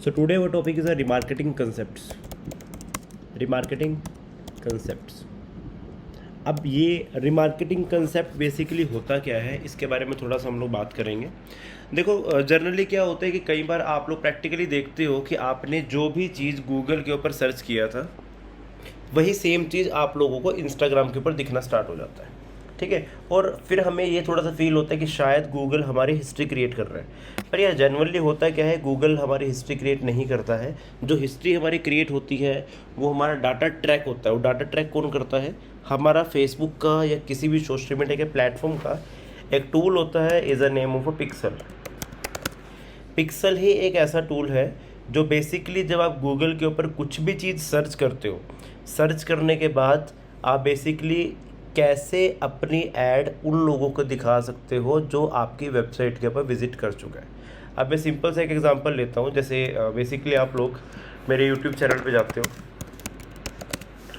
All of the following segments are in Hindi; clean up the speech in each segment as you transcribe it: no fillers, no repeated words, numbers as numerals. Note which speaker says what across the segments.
Speaker 1: So today our topic is a remarketing concepts. Remarketing concepts. अब ये रिमार्केटिंग कंसेप्ट बेसिकली होता क्या है, इसके बारे में थोड़ा सा हम लोग बात करेंगे। देखो, जनरली क्या होता है कि कई बार आप लोग प्रैक्टिकली देखते हो कि आपने जो भी चीज़ गूगल के ऊपर सर्च किया था वही सेम चीज़ आप लोगों को इंस्टाग्राम के ऊपर दिखना स्टार्ट हो जाता है। ठीक है, और फिर हमें ये थोड़ा सा फील होता है कि शायद गूगल हमारी हिस्ट्री क्रिएट कर रहा है, पर यार जनरली होता क्या है, गूगल हमारी हिस्ट्री क्रिएट नहीं करता है। जो हिस्ट्री हमारी क्रिएट होती है वो हमारा डाटा ट्रैक होता है। वो डाटा ट्रैक कौन करता है? हमारा फेसबुक का या किसी भी सोशल मीडिया के प्लेटफॉर्म का एक टूल होता है, is a name of a pixel. Pixel ही एक ऐसा टूल है जो बेसिकली जब आप गूगल के ऊपर कुछ भी चीज़ सर्च करते हो, सर्च करने के बाद आप बेसिकली कैसे अपनी ऐड उन लोगों को दिखा सकते हो जो आपकी वेबसाइट के ऊपर विजिट कर चुका है। अब मैं सिंपल सा एक एग्जांपल लेता हूँ। जैसे बेसिकली आप लोग मेरे यूट्यूब चैनल पे जाते हो,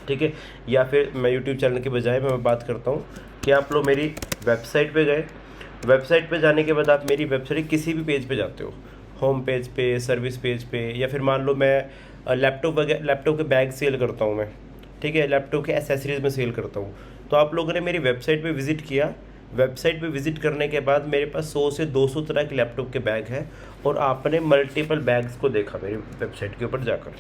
Speaker 1: ठीक है, या फिर मैं यूट्यूब चैनल के बजाय मैं बात करता हूँ कि आप लोग मेरी वेबसाइट पे गए। वेबसाइट पे जाने के बाद आप मेरी वेबसाइट किसी भी पेज पे जाते हो, होम पेज पे, सर्विस पेज पे, या फिर मान लो मैं लैपटॉप के बैग सेल करता हूँ मैं, ठीक है, लैपटॉप के एसेसरीज़ में सेल करता हूँ। तो आप लोगों ने मेरी वेबसाइट पे विज़िट किया। वेबसाइट पे विज़िट करने के बाद मेरे पास 100 से 200 तरह के लैपटॉप के बैग हैं और आपने मल्टीपल बैग्स को देखा मेरी वेबसाइट के ऊपर जाकर।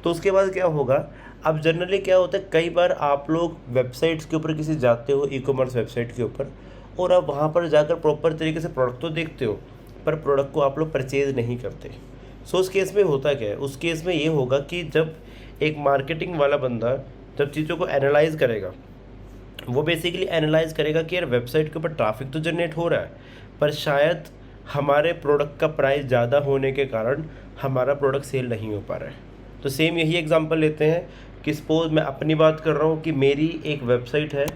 Speaker 1: तो उसके बाद क्या होगा, अब जनरली क्या होता है, कई बार आप लोग वेबसाइट्स के ऊपर किसी जाते हो, ई कॉमर्स वेबसाइट के ऊपर, और आप वहाँ पर जाकर प्रॉपर तरीके से प्रोडक्ट तो देखते हो पर प्रोडक्ट को आप लोग परचेज़ नहीं करते। सो उस केस में होता क्या है, उस केस में ये होगा कि जब एक मार्केटिंग वाला बंदा जब चीज़ों को एनालाइज करेगा, वो बेसिकली एनालाइज करेगा कि यार वेबसाइट के ऊपर ट्रैफिक तो जनरेट हो रहा है पर शायद हमारे प्रोडक्ट का प्राइस ज़्यादा होने के कारण हमारा प्रोडक्ट सेल नहीं हो पा रहा है। तो सेम यही एग्जांपल लेते हैं कि सपोज मैं अपनी बात कर रहा हूँ कि मेरी एक वेबसाइट है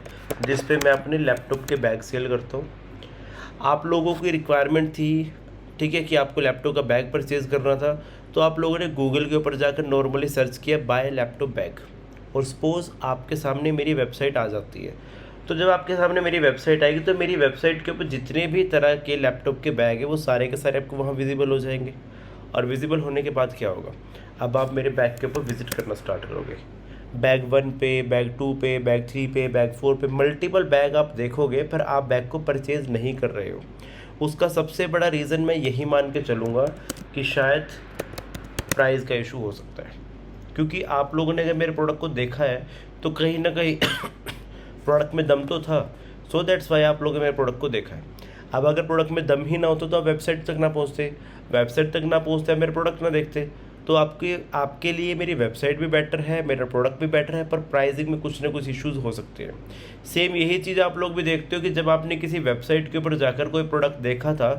Speaker 1: जिस पे मैं अपने लैपटॉप के बैग सेल करता हूँ। आप लोगों की रिक्वायरमेंट थी, ठीक है, कि आपको लैपटॉप का बैग परचेज़ करना था, तो आप लोगों ने गूगल के ऊपर जाकर नॉर्मली सर्च किया बाय लैपटॉप बैग, और सपोज़ आपके सामने मेरी वेबसाइट आ जाती है। तो जब आपके सामने मेरी वेबसाइट आएगी तो मेरी वेबसाइट के ऊपर जितने भी तरह के लैपटॉप के बैग है वो सारे के सारे आपको वहाँ विजिबल हो जाएंगे। और विजिबल होने के बाद क्या होगा, अब आप मेरे बैग के ऊपर विजिट करना स्टार्ट करोगे। बैग 1 पे, बैग 2 पे, बैग 3 पे, बैग 4 पे, मल्टीपल बैग आप देखोगे पर आप बैग को परचेज़ नहीं कर रहे हो। उसका सबसे बड़ा रीज़न मैं यही मान के चलूँगा कि शायद प्राइस का इशू हो सकता है, क्योंकि आप लोगों ने अगर मेरे प्रोडक्ट को देखा है तो कहीं ना कहीं प्रोडक्ट में दम तो था। सो दैट्स वाई आप लोगों ने मेरे प्रोडक्ट को देखा है। अब अगर प्रोडक्ट में दम ही ना होता तो आप वेबसाइट तक ना पहुँचते, वेबसाइट तक ना पहुँचते आप मेरे प्रोडक्ट ना देखते। तो आपके लिए मेरी वेबसाइट भी बेटर है, मेरा प्रोडक्ट भी बेटर है, पर प्राइसिंग में कुछ ना कुछ इश्यूज़ हो सकते हैं। सेम यही चीज़ आप लोग भी देखते हो कि जब आपने किसी वेबसाइट के ऊपर जाकर कोई प्रोडक्ट देखा था,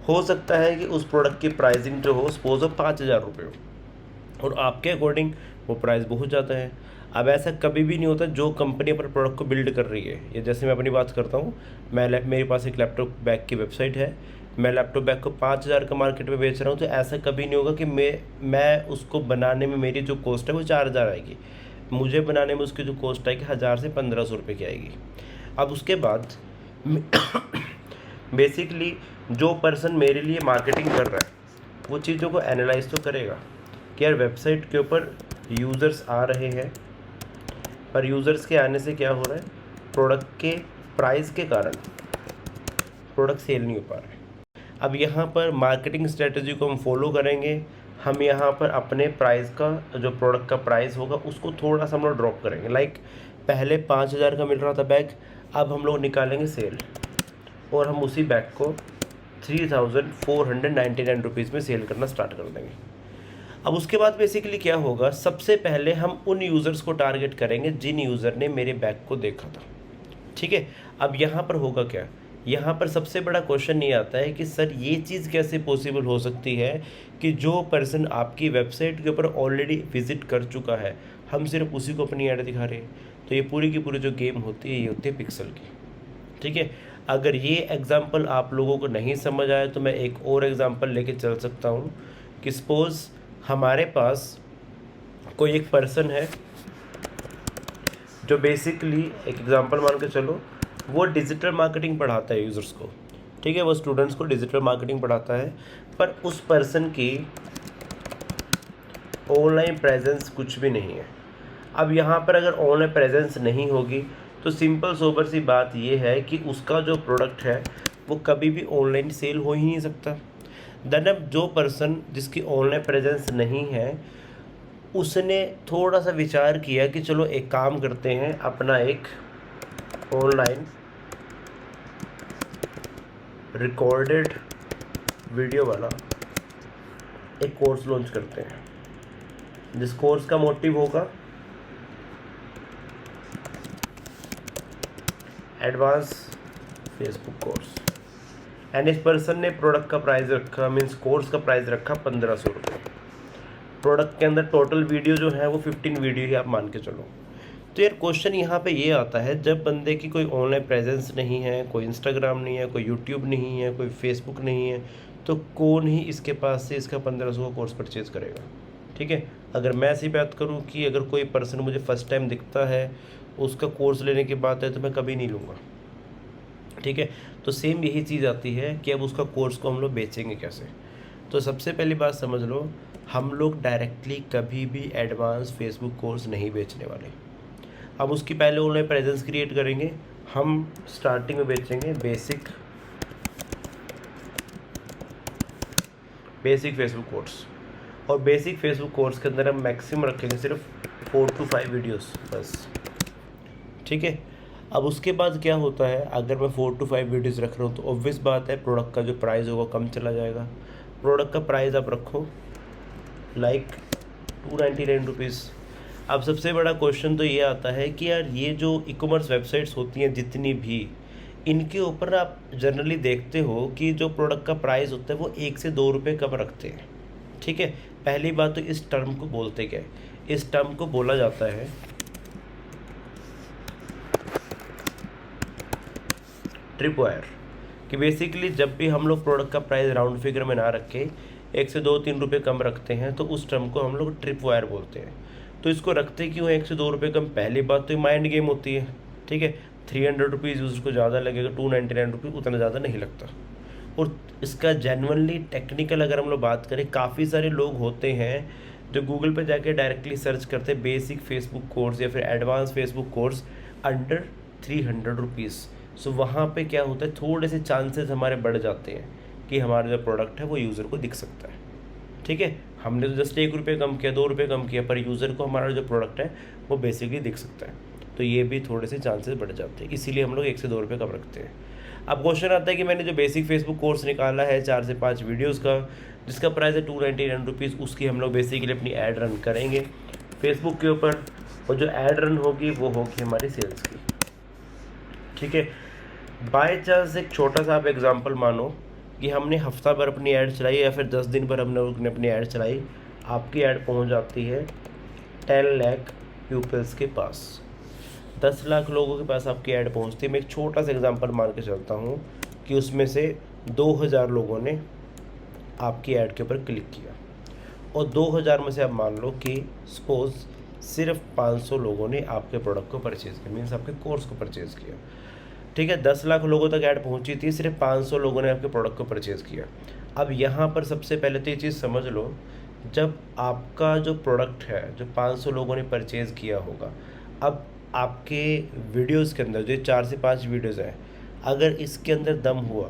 Speaker 1: हो सकता है कि उस प्रोडक्ट की प्राइसिंग जो हो सपोज 5,000 रुपये हो और आपके अकॉर्डिंग वो प्राइस बहुत ज़्यादा है। अब ऐसा कभी भी नहीं होता जो कंपनी अपने प्रोडक्ट को बिल्ड कर रही है, या जैसे मैं अपनी बात करता हूँ, मेरे पास एक लैपटॉप बैग की वेबसाइट है, मैं लैपटॉप बैग को 5,000 का मार्केट में बेच रहा हूँ, तो ऐसा कभी नहीं होगा कि मैं उसको बनाने में मेरी जो कॉस्ट है वो 4,000 आएगी। मुझे बनाने में उसकी जो कॉस्ट आएगी 1,000 से 1,500 रुपये की आएगी। अब उसके बाद बेसिकली जो पर्सन मेरे लिए मार्केटिंग कर रहा है वो चीज़ों को एनालाइज तो करेगा कि यार वेबसाइट के ऊपर यूज़र्स आ रहे हैं, पर यूज़र्स के आने से क्या हो रहा है, प्रोडक्ट के प्राइस के कारण प्रोडक्ट सेल नहीं हो पा रहा है। अब यहाँ पर मार्केटिंग स्ट्रेटजी को हम फॉलो करेंगे। हम यहाँ पर अपने प्राइस का जो प्रोडक्ट का प्राइस होगा उसको थोड़ा सा हम लोग ड्रॉप करेंगे। लाइक पहले 5,000 का मिल रहा था बैग, अब हम लोग निकालेंगे सेल और हम उसी बैग को 3,499 रुपीज़ में सेल करना स्टार्ट कर देंगे। अब उसके बाद बेसिकली क्या होगा, सबसे पहले हम उन यूज़र्स को टारगेट करेंगे जिन यूज़र ने मेरे बैग को देखा था, ठीक है। अब यहाँ पर होगा क्या, यहाँ पर सबसे बड़ा क्वेश्चन ये आता है कि सर ये चीज़ कैसे पॉसिबल हो सकती है कि जो पर्सन आपकी वेबसाइट के ऊपर ऑलरेडी विजिट कर चुका है हम सिर्फ उसी को अपनी ऐड दिखा रहे हैं। तो ये पूरी की पूरी जो गेम होती है ये होती है पिक्सल की, ठीक है। अगर ये एग्जांपल आप लोगों को नहीं समझ आया तो मैं एक और एग्जांपल लेके चल सकता हूँ कि सपोज़ हमारे पास कोई एक पर्सन है जो बेसिकली, एक एग्जांपल मान के चलो, वो डिजिटल मार्केटिंग पढ़ाता है यूज़र्स को, ठीक है, वो स्टूडेंट्स को डिजिटल मार्केटिंग पढ़ाता है, पर उस पर्सन की ऑनलाइन प्रेजेंस कुछ भी नहीं है। अब यहाँ पर अगर ऑनलाइन प्रेजेंस नहीं होगी तो सिंपल सोबर सी बात ये है कि उसका जो प्रोडक्ट है वो कभी भी ऑनलाइन सेल हो ही नहीं सकता। देन अब जो पर्सन जिसकी ऑनलाइन प्रेजेंस नहीं है उसने थोड़ा सा विचार किया कि चलो एक काम करते हैं, अपना एक ऑनलाइन रिकॉर्डेड वीडियो वाला एक कोर्स लॉन्च करते हैं, जिस कोर्स का मोटिव होगा एडवांस फेसबुक कोर्स। एंड इस पर्सन ने प्रोडक्ट का प्राइस रखा, मीन्स कोर्स का प्राइस रखा 1500 रुपये। प्रोडक्ट के अंदर टोटल वीडियो जो है वो 15 वीडियो ही आप मान के चलो। तो यार क्वेश्चन यहाँ पे ये आता है, जब बंदे की कोई ऑनलाइन प्रेजेंस नहीं है, कोई इंस्टाग्राम नहीं है, कोई यूट्यूब नहीं है, कोई फेसबुक नहीं है, तो कौन ही इसके पास से इसका 1500 का कोर्स परचेज़ करेगा। ठीक है, अगर मैं ऐसी बात करूँ कि अगर कोई पर्सन मुझे फर्स्ट टाइम दिखता है, उसका कोर्स लेने की बात है, तो मैं कभी नहीं लूँगा। ठीक है, तो सेम यही चीज़ आती है कि अब उसका कोर्स को हम लोग बेचेंगे कैसे। तो सबसे पहली बात समझ लो, हम लोग डायरेक्टली कभी भी एडवांस फेसबुक कोर्स नहीं बेचने वाले। हम उसकी पहले ऑनलाइन प्रेजेंस क्रिएट करेंगे। हम स्टार्टिंग में बेचेंगे बेसिक फेसबुक कोर्स, और बेसिक फेसबुक कोर्स के अंदर हम मैक्सिमम रखेंगे सिर्फ 4 to 5 वीडियोस बस। ठीक है, अब उसके बाद क्या होता है, अगर मैं 4 to 5 वीडियोस रख रहा हूँ तो ऑब्वियस बात है प्रोडक्ट का जो प्राइस होगा कम चला जाएगा। प्रोडक्ट का प्राइस आप रखो लाइक 299 रुपीज़। अब सबसे बड़ा क्वेश्चन तो ये आता है कि यार ये जो ई कॉमर्स वेबसाइट्स होती हैं जितनी भी, इनके ऊपर आप जनरली देखते हो कि जो प्रोडक्ट का प्राइस होता है वो 1 से 2 रुपये कम रखते हैं। ठीक है, पहली बात तो इस टर्म को बोलते क्या है, इस टर्म को बोला जाता है ट्रिप वायर। कि बेसिकली जब भी हम लोग प्रोडक्ट का प्राइस राउंड फिगर में ना रखें, 1 से 2-3 रुपये कम रखते हैं, तो उस टर्म को हम लोग ट्रिप वायर बोलते हैं। तो इसको रखते क्यों 1 से 2 रुपये कम, पहली बात तो माइंड गेम होती है। ठीक है, 300 रुपीज़ यूज़र को ज़्यादा लगेगा, 299 रुपीज़ उतना ज़्यादा नहीं लगता। और इसका जेन्युइनली टेक्निकल अगर हम लोग बात करें, काफ़ी सारे लोग होते हैं जो गूगल पे जाके डायरेक्टली सर्च करते हैं बेसिक फेसबुक कोर्स या फिर advance Facebook course under 300 rupees. So वहाँ पे क्या होता है, थोड़े से चांसेस हमारे बढ़ जाते हैं कि हमारा जो प्रोडक्ट है वो यूज़र को दिख सकता है। ठीक है, हमने तो जस्ट 1 रुपये कम किया, 2 रुपये कम किया, पर यूज़र को हमारा जो प्रोडक्ट है वो बेसिकली दिख सकता है। तो ये भी थोड़े से चांसेस बढ़ जाते हैं, इसीलिए हम लोग 1 से 2 रुपये कम रखते हैं। अब क्वेश्चन आता है कि मैंने जो बेसिक फेसबुक कोर्स निकाला है 4 से 5 वीडियोज़ का, जिसका प्राइस है 299 रुपीज़, उसकी हम लोग बेसिकली अपनी ऐड रन करेंगे फेसबुक के ऊपर, और जो ऐड रन होगी वो होगी हमारी सेल्स की। ठीक है, बाय चांस एक छोटा सा आप एग्जांपल मानो कि हमने हफ्ता भर अपनी ऐड चलाई या फिर 10 दिन पर हमने अपनी ऐड चलाई, आपकी ऐड पहुंच जाती है 10 लाख पीपल्स के पास, 10 लाख लोगों के पास आपकी ऐड पहुंचती है। मैं एक छोटा सा एग्जांपल मान के चलता हूं कि उसमें से 2000 लोगों ने आपकी ऐड के ऊपर क्लिक किया, और 2000 में से आप मान लो कि सपोज सिर्फ 500 लोगों ने आपके प्रोडक्ट को परचेज़ किया, मीन्स आपके कोर्स को परचेज़ किया। ठीक है, 10 लाख लोगों तक ऐड पहुंची थी, सिर्फ 500 लोगों ने आपके प्रोडक्ट को परचेज़ किया। अब यहाँ पर सबसे पहले तो ये चीज़ समझ लो, जब आपका जो प्रोडक्ट है जो 500 लोगों ने परचेज़ किया होगा, अब आपके वीडियोज़ के अंदर जो 4 से 5 वीडियोज़ हैं, अगर इसके अंदर दम हुआ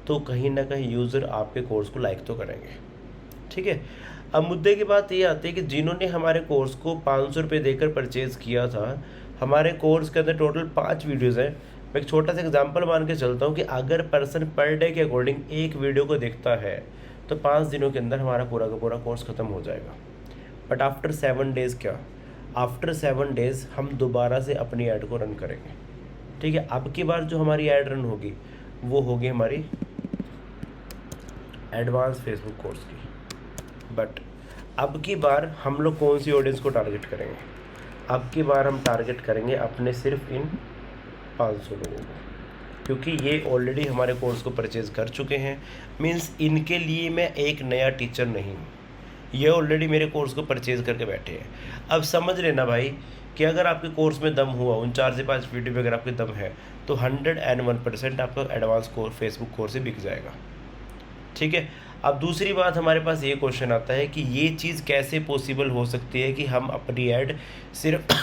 Speaker 1: तो कहीं ना कहीं यूज़र आपके कोर्स को लाइक तो करेंगे। ठीक है, अब मुद्दे की बात ये आती है कि जिन्होंने हमारे कोर्स को 500 रुपये देकर परचेज़ किया था, हमारे कोर्स के अंदर टोटल 5 वीडियोज़ हैं। मैं एक छोटा सा एग्जांपल मान के चलता हूँ कि अगर पर्सन पर डे के अकॉर्डिंग एक वीडियो को देखता है तो 5 दिनों के अंदर हमारा पूरा का पूरा कोर्स ख़त्म हो जाएगा। बट आफ्टर 7 डेज़ क्या, आफ्टर 7 डेज़ हम दोबारा से अपनी ऐड को रन करेंगे। ठीक है, अब की बार जो हमारी ऐड रन होगी वो होगी हमारी एडवांस फेसबुक कोर्स की। बट अब की बार हम लोग कौन सी ऑडियंस को टारगेट करेंगे, अब की बार हम टारगेट करेंगे अपने सिर्फ इन 500 लोगों को, क्योंकि ये ऑलरेडी हमारे कोर्स को परचेज़ कर चुके हैं। मींस इनके लिए मैं एक नया टीचर नहीं हूँ, ये ऑलरेडी मेरे कोर्स को परचेज़ करके बैठे हैं। अब समझ लेना भाई कि अगर आपके कोर्स में दम हुआ, उन 4 से 5 वीडियो में अगर आपके दम है, तो 101% आपका एडवांस कोर्स फेसबुक कोर्स से बिक जाएगा। ठीक है। अब दूसरी बात हमारे पास ये क्वेश्चन आता है कि ये चीज़ कैसे पॉसिबल हो सकती है कि हम अपनी ऐड सिर्फ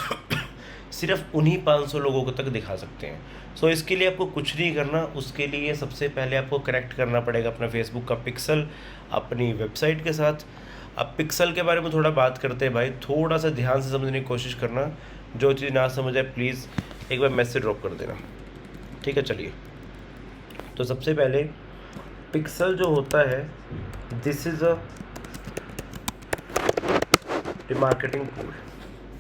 Speaker 1: सिर्फ उन्हीं 500 लोगों को तक दिखा सकते हैं। सो इसके लिए आपको कुछ नहीं करना, उसके लिए सबसे पहले आपको कनेक्ट करना पड़ेगा अपना फेसबुक का पिक्सल अपनी वेबसाइट के साथ। अब पिक्सल के बारे में थोड़ा बात करते हैं भाई, थोड़ा सा ध्यान से समझने की कोशिश करना, जो चीज़ ना समझ आए प्लीज़ एक बार मैसेज ड्रॉप कर देना, ठीक है। चलिए, तो सबसे पहले पिक्सल जो होता है, this is a remarketing tool,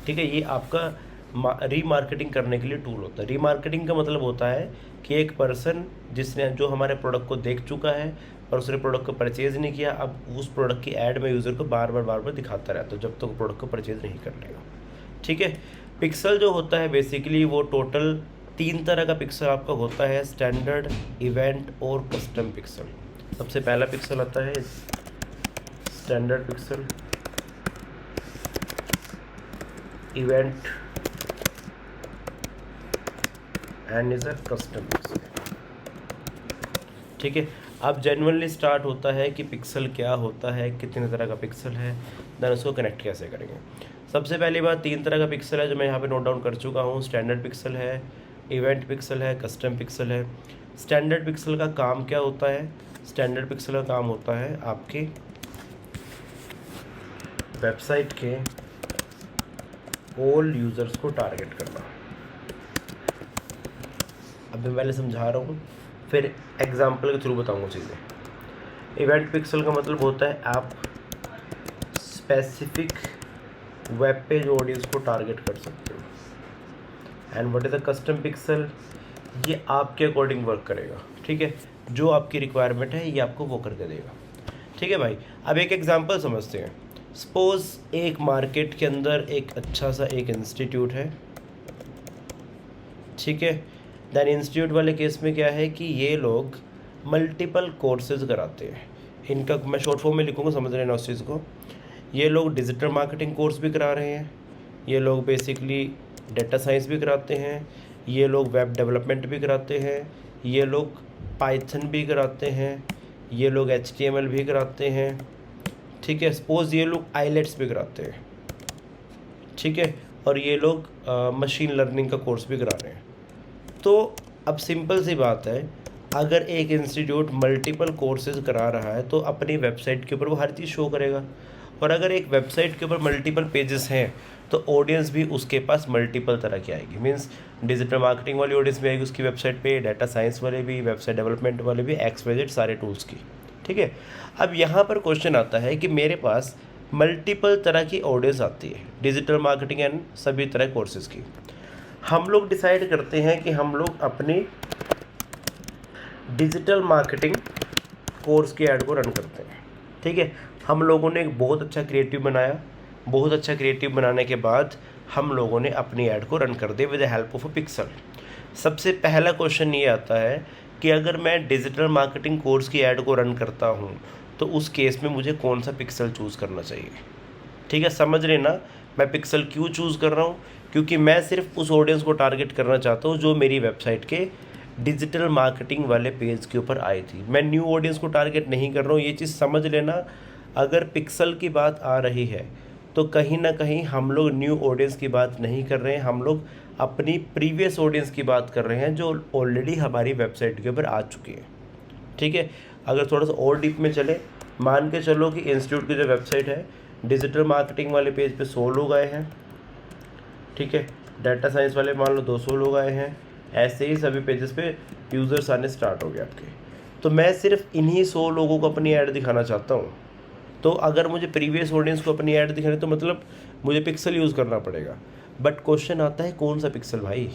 Speaker 1: ठीक है। ये आपका रीमार्केटिंग करने के लिए टूल होता है। रीमार्केटिंग का मतलब होता है कि एक पर्सन जिसने जो हमारे प्रोडक्ट को देख चुका है और उसने प्रोडक्ट को परचेज नहीं किया, अब उस प्रोडक्ट की ऐड में यूज़र को बार बार दिखाता रहता है जब तक प्रोडक्ट को परचेज नहीं कर लेगा, ठीक है। पिक्सल जो होता है बेसिकली वो टोटल 3 तरह का पिक्सल आपका होता है, स्टैंडर्ड, इवेंट और कस्टम पिक्सल। सबसे पहला पिक्सल आता है standard pixel, event and is a custom pixel, ठीक है। अब जेन्युइनली स्टार्ट होता है कि पिक्सल क्या होता है, कितने तरह का पिक्सल है, देन उसको कनेक्ट कैसे करेंगे। सबसे पहली बात 3 तरह का पिक्सल है जो मैं यहाँ पे नोट डाउन कर चुका हूँ। स्टैंडर्ड पिक्सल है, इवेंट पिक्सल है, कस्टम पिक्सल है। स्टैंडर्ड पिक्सल का काम क्या होता है? स्टैंडर्ड पिक्सल का काम होता है आपके वेबसाइट के ऑल यूज़र्स को टारगेट करना। अब मैं पहले समझा रहा हूँ, फिर एग्जाम्पल के थ्रू बताऊँगा चीज़ें। इवेंट पिक्सल का मतलब होता है आप स्पेसिफिक वेब पेज ऑडियंस को टारगेट कर सकते हो। And what is the custom pixel? ये आपके अकॉर्डिंग वर्क करेगा, ठीक है। जो आपकी रिक्वायरमेंट है ये आपको वो करके देगा, ठीक है भाई। अब एक एग्जांपल समझते हैं। सपोज एक मार्केट के अंदर एक अच्छा सा एक इंस्टीट्यूट है, ठीक है। देन इंस्टीट्यूट वाले केस में क्या है कि ये लोग मल्टीपल कोर्सेज कराते हैं। इनका मैं शॉर्ट फॉर्म में लिखूँगा, समझ लेना उस चीज़ को। ये लोग डिजिटल मार्केटिंग कोर्स भी करा रहे हैं, ये लोग बेसिकली डेटा साइंस भी कराते हैं, ये लोग वेब डेवलपमेंट भी कराते हैं, ये लोग पाइथन भी कराते हैं, ये लोग HTML भी कराते हैं, ठीक है। सपोज़ ये लोग आईलेट्स भी कराते हैं, ठीक है। और ये लोग मशीन लर्निंग का कोर्स भी करा रहे हैं। तो अब सिंपल सी बात है, अगर एक इंस्टीट्यूट मल्टीपल कोर्सेज करा रहा है तो अपनी वेबसाइट के ऊपर वो हर चीज़ शो करेगा। और अगर एक वेबसाइट के ऊपर मल्टीपल पेजेस हैं तो ऑडियंस भी उसके पास मल्टीपल तरह की आएगी। मींस डिजिटल मार्केटिंग वाली ऑडियंस भी आएगी उसकी वेबसाइट पे, डाटा साइंस वाले भी, वेबसाइट डेवलपमेंट वाले भी, XYZ सारे टूल्स की, ठीक है। अब यहाँ पर क्वेश्चन आता है कि मेरे पास मल्टीपल तरह की ऑडियंस आती है डिजिटल मार्केटिंग एंड सभी तरह कोर्सेज की। हम लोग डिसाइड करते हैं कि हम लोग अपनी डिजिटल मार्केटिंग कोर्स की ऐड को रन करते हैं, ठीक है। हम लोगों ने एक बहुत अच्छा क्रिएटिव बनाया, बहुत अच्छा क्रिएटिव बनाने के बाद हम लोगों ने अपनी ऐड को रन कर दिया with the help of a pixel. सबसे पहला क्वेश्चन ये आता है कि अगर मैं डिजिटल मार्केटिंग कोर्स की ऐड को रन करता हूँ तो उस केस में मुझे कौन सा पिक्सल चूज़ करना चाहिए, ठीक है। समझ लेना मैं पिक्सल क्यों चूज़ कर रहा हूँ, क्योंकि मैं सिर्फ उस ऑडियंस को टारगेट करना चाहता हूँ जो मेरी वेबसाइट के डिजिटल मार्केटिंग वाले पेज के ऊपर आई थी। मैं न्यू ऑडियंस को टारगेट नहीं कर रहा हूँ, ये चीज़ समझ लेना। अगर पिक्सल की बात आ रही है तो कहीं ना कहीं हम लोग न्यू ऑडियंस की बात नहीं कर रहे हैं, हम लोग अपनी प्रीवियस ऑडियंस की बात कर रहे हैं जो ऑलरेडी हमारी वेबसाइट के ऊपर आ चुकी है, ठीक है। अगर थोड़ा सा और डीप में चले, मान के चलो कि इंस्टीट्यूट की जो वेबसाइट है डिजिटल मार्केटिंग वाले पेज पे 100 लोग आए हैं, ठीक है। डाटा साइंस वाले मान लो 200 लोग आए हैं, ऐसे ही सभी पेजेस पे यूज़र्स आने स्टार्ट हो गए आपके। तो मैं सिर्फ इन्हीं 100 लोगों को अपनी ऐड दिखाना चाहता हूँ। तो अगर मुझे प्रीवियस ऑडियंस को अपनी ऐड दिखानी तो मतलब मुझे पिक्सल यूज़ करना पड़ेगा। बट क्वेश्चन आता है कौन सा पिक्सल भाई?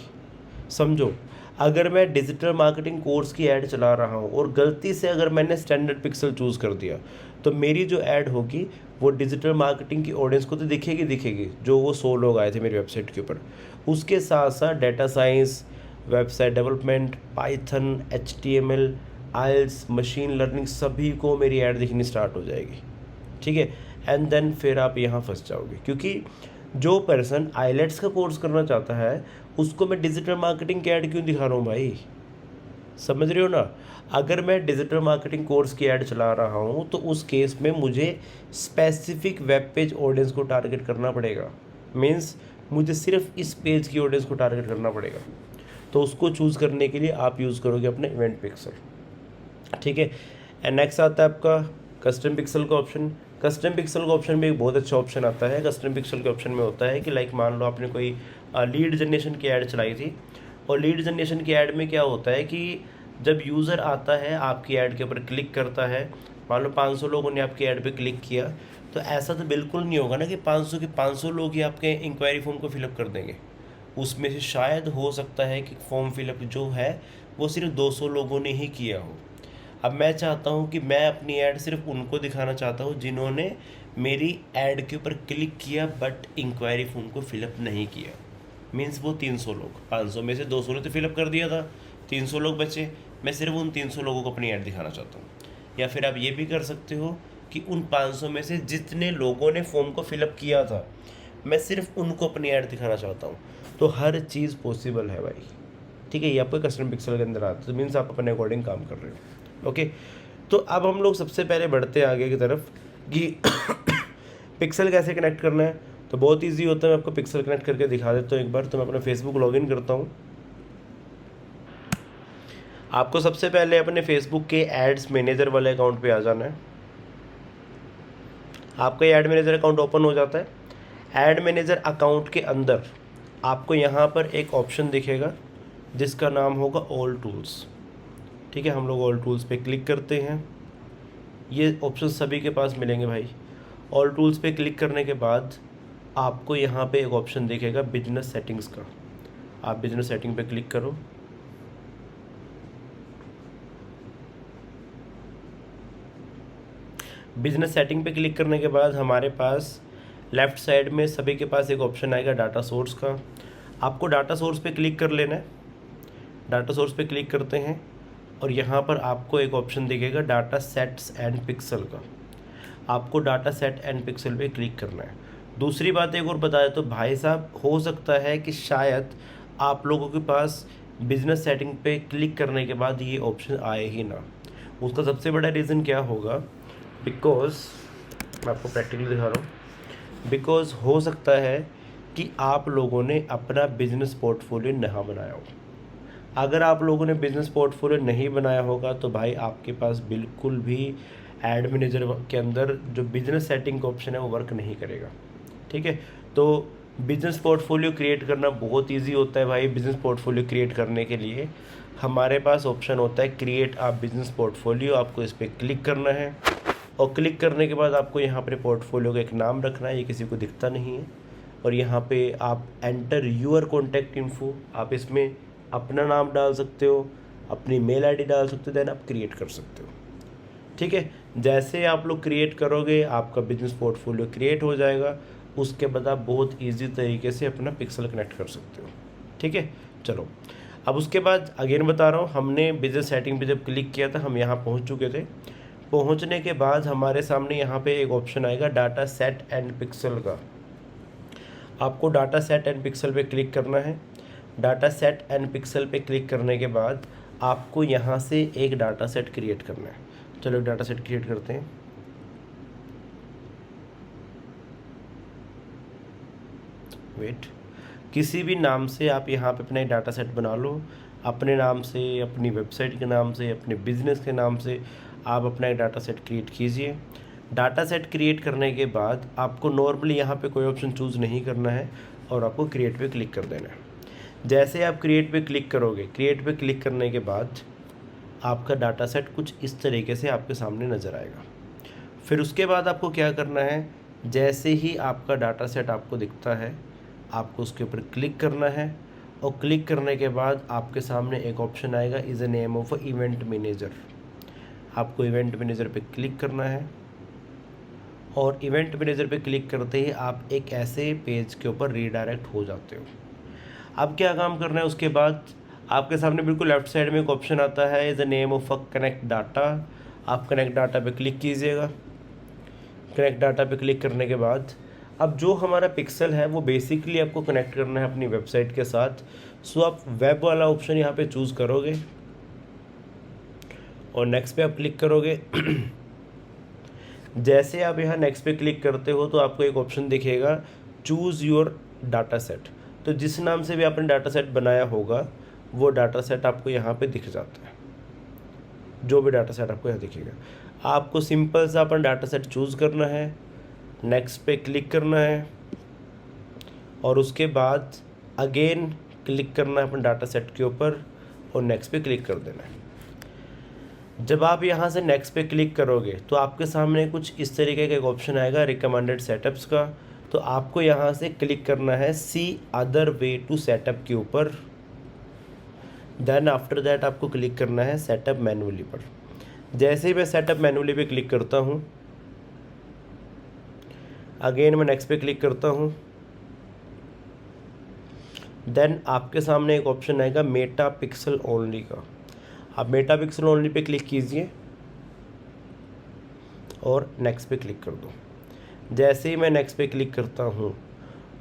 Speaker 1: समझो, अगर मैं डिजिटल मार्केटिंग कोर्स की ऐड चला रहा हूँ और गलती से अगर मैंने स्टैंडर्ड पिक्सल चूज़ कर दिया तो मेरी जो ऐड होगी वो डिजिटल मार्केटिंग की ऑडियंस को तो दिखेगी जो वो 100 लोग आए थे मेरी वेबसाइट के ऊपर। उसके साथ साथ data science, website development, Python, HTML, IELTS, machine learning सभी को मेरी ऐड दिखनी स्टार्ट हो जाएगी, ठीक है। एंड देन फिर आप यहाँ फंस जाओगे, क्योंकि जो पर्सन IELTS का कोर्स करना चाहता है उसको मैं डिजिटल मार्केटिंग की ऐड क्यों दिखा रहा हूँ भाई? समझ रहे हो ना। अगर मैं डिजिटल मार्केटिंग कोर्स की ऐड चला रहा हूँ तो उस केस में मुझे स्पेसिफिक वेब पेज ऑडियंस को टारगेट करना पड़ेगा। मीन्स मुझे सिर्फ इस पेज की ऑडियंस को टारगेट करना पड़ेगा। तो उसको चूज़ करने के लिए आप यूज़ करोगे अपने इवेंट पिक्सल, ठीक है। एंड नेक्स्ट आता है आपका कस्टम पिक्सल का ऑप्शन। कस्टम पिक्सल का ऑप्शन में एक बहुत अच्छा ऑप्शन आता है। कस्टम पिक्सल के ऑप्शन में होता है कि लाइक मान लो आपने कोई लीड जनरेशन की ऐड चलाई थी, और लीड जनरेशन की ऐड में क्या होता है कि जब यूज़र आता है आपकी ऐड के ऊपर क्लिक करता है, मान लो 500 लोगों ने आपकी ऐड पे क्लिक किया, तो ऐसा तो बिल्कुल नहीं होगा ना कि 500 के 500 लोग ही आपके इंक्वायरी फॉर्म को फिलअप कर देंगे। उसमें से शायद हो सकता है कि फॉर्म फिलअप जो है वो सिर्फ 200 लोगों ने ही किया हो। अब मैं चाहता हूँ कि मैं अपनी ऐड सिर्फ उनको दिखाना चाहता हूँ जिन्होंने मेरी ऐड के ऊपर क्लिक किया बट इंक्वायरी फॉर्म को फिलअप नहीं किया। मीन्स वो 300 लोग, 500 में से 200 ने तो फिलअप कर दिया था, 300 लोग बचे। मैं सिर्फ उन 300 लोगों को अपनी ऐड दिखाना चाहता हूँ। या फिर आप ये भी कर सकते हो कि उन 500 में से जितने लोगों ने फॉर्म को फिलअप किया था मैं सिर्फ उनको अपनी ऐड दिखाना चाहता हूँ। तो हर चीज़ पॉसिबल है भाई, ठीक है। ये आपको कस्टम पिक्सल के अंदर आता है, तो मीन्स आप अपने अकॉर्डिंग काम कर रहे हो, ओके। तो अब हम लोग सबसे पहले बढ़ते हैं आगे की तरफ कि पिक्सल कैसे कनेक्ट करना है। तो बहुत इजी होता है, मैं आपको पिक्सल कनेक्ट करके दिखा देता हूँ एक बार। तो मैं अपना फेसबुक लॉगिन करता हूँ। आपको सबसे पहले अपने फेसबुक के एड्स मैनेजर वाले अकाउंट पे आ जाना है। आपका ये एड मैनेजर अकाउंट ओपन हो जाता है। एड मैनेजर अकाउंट के अंदर आपको यहाँ पर एक ऑप्शन दिखेगा जिसका नाम होगा ऑल टूल्स, ठीक है। हम लोग ऑल टूल्स पे क्लिक करते हैं। ये ऑप्शन सभी के पास मिलेंगे भाई। ऑल टूल्स पे क्लिक करने के बाद आपको यहाँ पे एक ऑप्शन दिखेगा बिजनेस सेटिंग्स का। आप बिजनेस सेटिंग पे क्लिक करो। बिजनेस सेटिंग पे क्लिक करने के बाद हमारे पास लेफ़्ट साइड में सभी के पास एक ऑप्शन आएगा डाटा सोर्स का। आपको डाटा सोर्स पे क्लिक कर लेना है। डाटा सोर्स पे क्लिक करते हैं और यहाँ पर आपको एक ऑप्शन दिखेगा डाटा सेट्स एंड पिक्सल का। आपको डाटा सेट एंड पिक्सल पे क्लिक करना है। दूसरी बात एक और बताया तो भाई साहब, हो सकता है कि शायद आप लोगों के पास बिजनेस सेटिंग पे क्लिक करने के बाद ये ऑप्शन आए ही ना। उसका सबसे बड़ा रीज़न क्या होगा, बिकॉज मैं आपको प्रैक्टिकली दिखा रहा हूँ। बिकॉज हो सकता है कि आप लोगों ने अपना बिजनेस पोर्टफोलियो नहीं बनाया हो। अगर आप लोगों ने बिजनेस पोर्टफोलियो नहीं बनाया होगा तो भाई आपके पास बिल्कुल भी एड मैनेजर के अंदर जो बिजनेस सेटिंग का ऑप्शन है वो वर्क नहीं करेगा, ठीक है। तो बिजनेस पोर्टफोलियो क्रिएट करना बहुत इजी होता है भाई। बिजनेस पोर्टफोलियो क्रिएट करने के लिए हमारे पास ऑप्शन होता है क्रिएट आ बिजनेस पोर्टफोलियो। आपको इस पर क्लिक करना है और क्लिक करने के बाद आपको यहाँ पर पोर्टफोलियो का एक नाम रखना है, ये किसी को दिखता नहीं है। और यहाँ पे आप एंटर यूर कॉन्टैक्ट इन्फो, आप इसमें अपना नाम डाल सकते हो, अपनी मेल आईडी डाल सकते हो, देन आप क्रिएट कर सकते हो, ठीक है। जैसे आप लोग क्रिएट करोगे आपका बिजनेस पोर्टफोलियो क्रिएट हो जाएगा। उसके बाद आप बहुत इजी तरीके से अपना पिक्सल कनेक्ट कर सकते हो, ठीक है। चलो अब उसके बाद अगेन बता रहा हूँ, हमने बिजनेस सेटिंग पे जब क्लिक किया था हम यहाँ पहुँच चुके थे। पहुँचने के बाद हमारे सामने यहाँ पे एक ऑप्शन आएगा डाटा सेट एंड पिक्सल का। आपको डाटा सेट एंड पिक्सल पे क्लिक करना है। डाटा सेट एंड पिक्सल पे क्लिक करने के बाद आपको यहाँ से एक डाटा सेट क्रिएट करना है। चलो एक डाटा सेट क्रिएट करते हैं। वेट, किसी भी नाम से आप यहाँ पे अपना एक डाटा सेट बना लो। अपने नाम से, अपनी वेबसाइट के नाम से, अपने बिजनेस के नाम से आप अपना एक डाटा सेट क्रिएट कीजिए। डाटा सेट क्रिएट करने के बाद आपको नॉर्मली यहाँ पे कोई ऑप्शन चूज़ नहीं करना है और आपको क्रिएट पे क्लिक कर देना है। जैसे आप क्रिएट पे क्लिक करोगे, क्रिएट पे क्लिक करने के बाद आपका डाटा सेट कुछ इस तरीके से आपके सामने नज़र आएगा। फिर उसके बाद आपको क्या करना है, जैसे ही आपका डाटा सेट आपको दिखता है आपको उसके ऊपर क्लिक करना है। और क्लिक करने के बाद आपके सामने एक ऑप्शन आएगा is a name of a event manager. आपको इवेंट मैनेजर पे क्लिक करना है और इवेंट मैनेजर पे क्लिक करते ही आप एक ऐसे पेज के ऊपर रीडायरेक्ट हो जाते हो। अब क्या काम करना है, उसके बाद आपके सामने बिल्कुल लेफ्ट साइड में एक ऑप्शन आता है is the name of a connect data. आप कनेक्ट डाटा पे क्लिक कीजिएगा। कनेक्ट डाटा पे क्लिक करने के बाद अब जो हमारा पिक्सल है वो बेसिकली आपको कनेक्ट करना है अपनी वेबसाइट के साथ। सो आप वेब वाला ऑप्शन यहाँ पे चूज़ करोगे। और नेक्स्ट पे आप क्लिक करोगे। जैसे आप यहाँ नेक्स्ट पे क्लिक करते हो तो आपको एक ऑप्शन दिखेगा चूज़ योर डाटा सेट। तो जिस नाम से भी आपने डाटा सेट बनाया होगा वो डाटा सेट आपको यहाँ पे दिख जाता है, जो भी डाटा सेट आपको यहाँ दिखेगा। आपको सिंपल सा अपना डाटा सेट चूज़ करना है, नेक्स्ट पे क्लिक करना है और उसके बाद अगेन क्लिक करना है अपने डाटा सेट के ऊपर और नेक्स्ट पे क्लिक कर देना है। जब आप यहाँ से नेक्स्ट पे क्लिक करोगे तो आपके सामने कुछ इस तरीके का एक ऑप्शन आएगा रिकमेंडेड सेटअप्स का। तो आपको यहाँ से क्लिक करना है सी अदर वे टू सेटअप के ऊपर। देन आफ्टर दैट आपको क्लिक करना है सेटअप मैन्युअली पर। जैसे ही मैं सेटअप मैन्युअली पे क्लिक करता हूँ, अगेन मैं नेक्स्ट पे क्लिक करता हूँ, देन आपके सामने एक ऑप्शन आएगा मेटा पिक्सल ओनली का। आप Meta pixel only pay click कीजिए और नेक्स्ट पे क्लिक कर दो। जैसे ही मैं नेक्स्ट पे क्लिक करता हूँ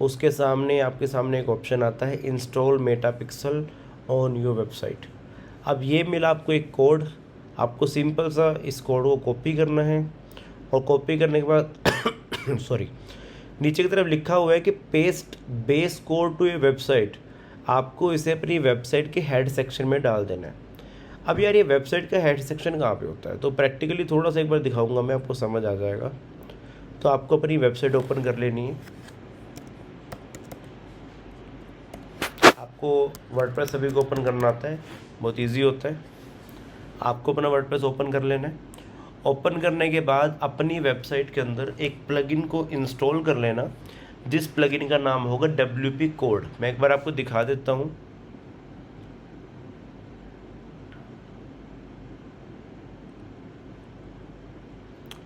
Speaker 1: उसके सामने आपके सामने एक ऑप्शन आता है install Meta pixel on your website. अब ये मिला आपको एक कोड, आपको सिंपल सा इस कोड को कॉपी करना है और कॉपी करने के बाद सॉरी नीचे की तरफ लिखा हुआ है कि paste base code to a website. आपको इसे अपनी वेबसाइट के हेड सेक्शन में डाल देना है। अब यार ये वेबसाइट का हेड सेक्शन कहाँ पे होता है, तो प्रैक्टिकली थोड़ा सा एक बार दिखाऊंगा मैं, आपको समझ आ जाएगा। तो आपको अपनी वेबसाइट ओपन कर लेनी है। आपको वर्डप्रेस सभी को ओपन करना आता है, बहुत इजी होता है। आपको अपना वर्डप्रेस ओपन कर लेना है। ओपन करने के बाद अपनी वेबसाइट के अंदर एक प्लगइन को इंस्टॉल कर लेना, जिस प्लगइन का नाम होगा WP कोड। मैं एक बार आपको दिखा देता हूँ।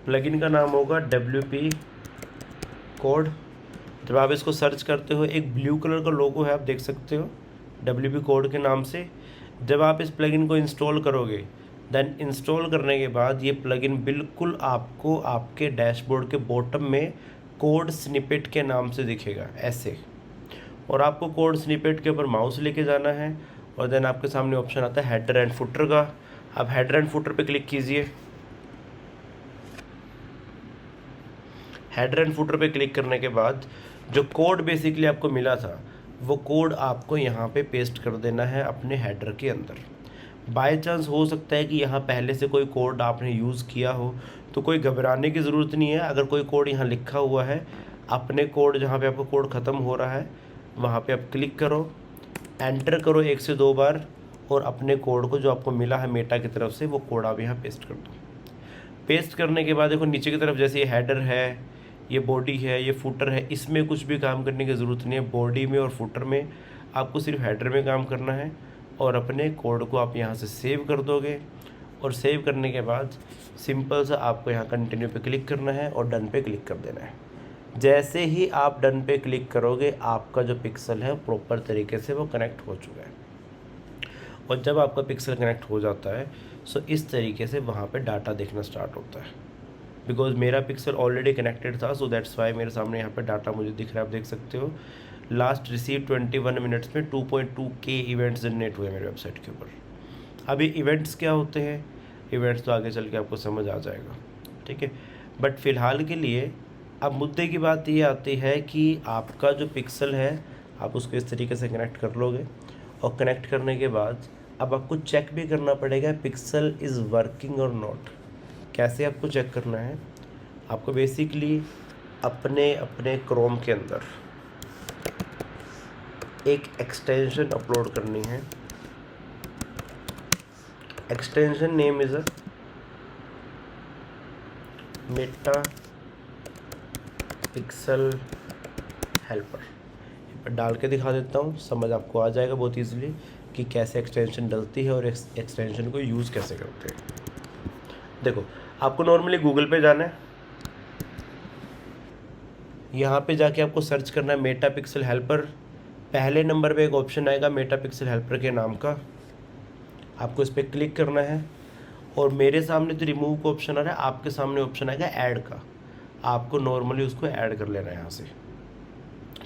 Speaker 1: प्लगइन का नाम होगा WP कोड। जब आप इसको सर्च करते हो एक ब्लू कलर का लोगो है, आप देख सकते हो WP कोड के नाम से। जब आप इस प्लगइन को इंस्टॉल करोगे, देन इंस्टॉल करने के बाद ये प्लगइन बिल्कुल आपको आपके डैशबोर्ड के बॉटम में कोड स्निपेट के नाम से दिखेगा ऐसे। और आपको कोड स्निपेट के ऊपर माउस लेके जाना है और देन आपके सामने ऑप्शन आता है हेडर एंड फुटर का। आप हेडर एंड फुटर पे क्लिक कीजिए। हेडर एंड फुटर पे क्लिक करने के बाद जो कोड बेसिकली आपको मिला था वो कोड आपको यहाँ पे पेस्ट कर देना है अपने हेडर के अंदर। बाय चांस हो सकता है कि यहाँ पहले से कोई कोड आपने यूज़ किया हो, तो कोई घबराने की ज़रूरत नहीं है। अगर कोई कोड यहाँ लिखा हुआ है, अपने कोड जहाँ पे आपको कोड ख़त्म हो रहा है वहाँ पे आप क्लिक करो, एंटर करो 1 से 2 बार और अपने कोड को जो आपको मिला है मेटा की तरफ से वो कोड आप यहाँ पेस्ट कर दो। पेस्ट करने के बाद देखो नीचे की तरफ जैसे ये हेडर है, ये बॉडी है, ये फुटर है, इसमें कुछ भी काम करने की ज़रूरत नहीं है। बॉडी में और फुटर में आपको सिर्फ हेडर में काम करना है और अपने कोड को आप यहाँ से सेव कर दोगे। और सेव करने के बाद सिंपल सा आपको यहाँ कंटिन्यू पे क्लिक करना है और डन पे क्लिक कर देना है। जैसे ही आप डन पे क्लिक करोगे आपका जो पिक्सल है प्रॉपर तरीके से वो कनेक्ट हो चुका है। और जब आपका पिक्सल कनेक्ट हो जाता है सो इस तरीके से वहाँ पे डाटा देखना स्टार्ट होता है। बिकॉज मेरा पिक्सल ऑलरेडी कनेक्टेड था, सो दैट्स वाई मेरे सामने यहाँ पे डाटा मुझे दिख रहा है। आप देख सकते हो लास्ट रिसीव 21 मिनट्स में 2.2K इवेंट्स जनरेट हुए मेरे वेबसाइट के ऊपर। अभी इवेंट्स क्या होते हैं, इवेंट्स तो आगे चल के आपको समझ आ जाएगा, ठीक है। बट फ़िलहाल के लिए अब मुद्दे की बात ये आती है कि आपका जो पिक्सल है आप उसको इस तरीके से कनेक्ट कर लोगे और कनेक्ट करने के बाद अब आपको चेक भी करना पड़ेगा पिक्सल इज़ वर्किंग और नॉट। कैसे आपको चेक करना है, आपको बेसिकली अपने क्रोम के अंदर एक एक्सटेंशन अपलोड करनी है। Extension name is Meta pixel helper. डाल के दिखा देता हूँ, समझ आपको आ जाएगा बहुत ईजिली कि कैसे एक्सटेंशन डलती है और एक्सटेंशन को यूज़ कैसे करते हैं। देखो आपको नॉर्मली गूगल पे जाना है, यहाँ पे जाके आपको सर्च करना है मेटा पिक्सल हेल्पर। पहले नंबर पे एक ऑप्शन आएगा मेटा पिक्सल हेल्पर के नाम का, आपको इस पर क्लिक करना है। और मेरे सामने तो रिमूव का ऑप्शन आ रहा है, आपके सामने ऑप्शन आएगा ऐड का, आपको नॉर्मली उसको ऐड कर लेना है यहाँ से,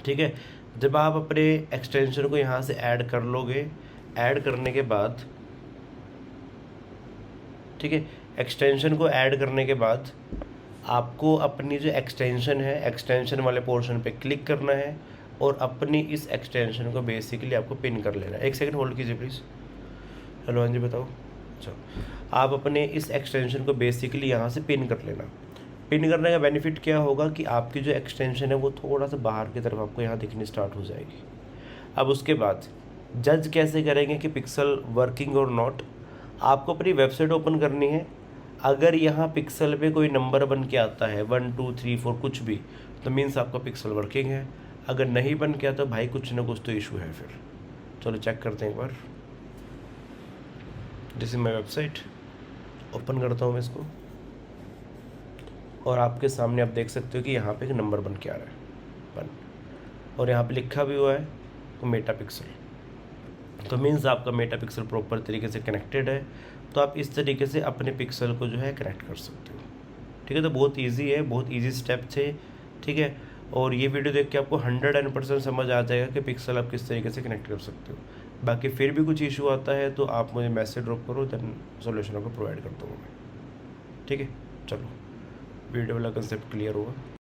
Speaker 1: ठीक है। जब आप अपने एक्सटेंशन को यहाँ से ऐड कर लोगे, ऐड करने के बाद ठीक है। एक्सटेंशन को ऐड करने के बाद आपको अपनी जो एक्सटेंशन है, एक्सटेंशन वाले पोर्शन पे क्लिक करना है और अपनी इस एक्सटेंशन को बेसिकली आपको पिन कर लेना है। एक सेकंड होल्ड कीजिए प्लीज़। हेलो, हाँ जी बताओ। अच्छा, आप अपने इस एक्सटेंशन को बेसिकली यहाँ से पिन कर लेना। पिन करने का बेनिफिट क्या होगा कि आपकी जो एक्सटेंशन है वो थोड़ा सा बाहर की तरफ आपको यहाँ दिखनी स्टार्ट हो जाएगी। अब उसके बाद जज कैसे करेंगे कि पिक्सल वर्किंग और नॉट, आपको अपनी वेबसाइट ओपन करनी है। अगर यहाँ पिक्सल पे कोई नंबर बन के आता है 1 2 3 4 कुछ भी, तो मीन्स आपका पिक्सल वर्किंग है। अगर नहीं बन के आता भाई कुछ ना कुछ तो इशू है फिर। चलो चेक करते हैं एक बार। This is my website, open करता हूँ मैं इसको और आपके सामने आप देख सकते हो कि यहाँ पे एक नंबर बन के आ रहा है 1 और यहाँ पे लिखा भी हुआ है मेटा पिक्सल। तो मीन्स आपका मेटा पिक्सल प्रॉपर तरीके से कनेक्टेड है। तो आप इस तरीके से अपने पिक्सल को जो है कनेक्ट कर सकते हो। ठीक है, तो बहुत इजी है, बहुत इजी स्टेप थे। ठीक है, और ये वीडियो देख के आपको 100% समझ आ जाएगा कि पिक्सल आप किस तरीके से कनेक्ट कर सकते हो। बाकी फिर भी कुछ इशू आता है तो आप मुझे मैसेज ड्रॉप करो, देन सोल्यूशन आपको प्रोवाइड करता हूँ मैं। ठीक है, चलो वीडियो वाला कंसेप्ट क्लियर होगा।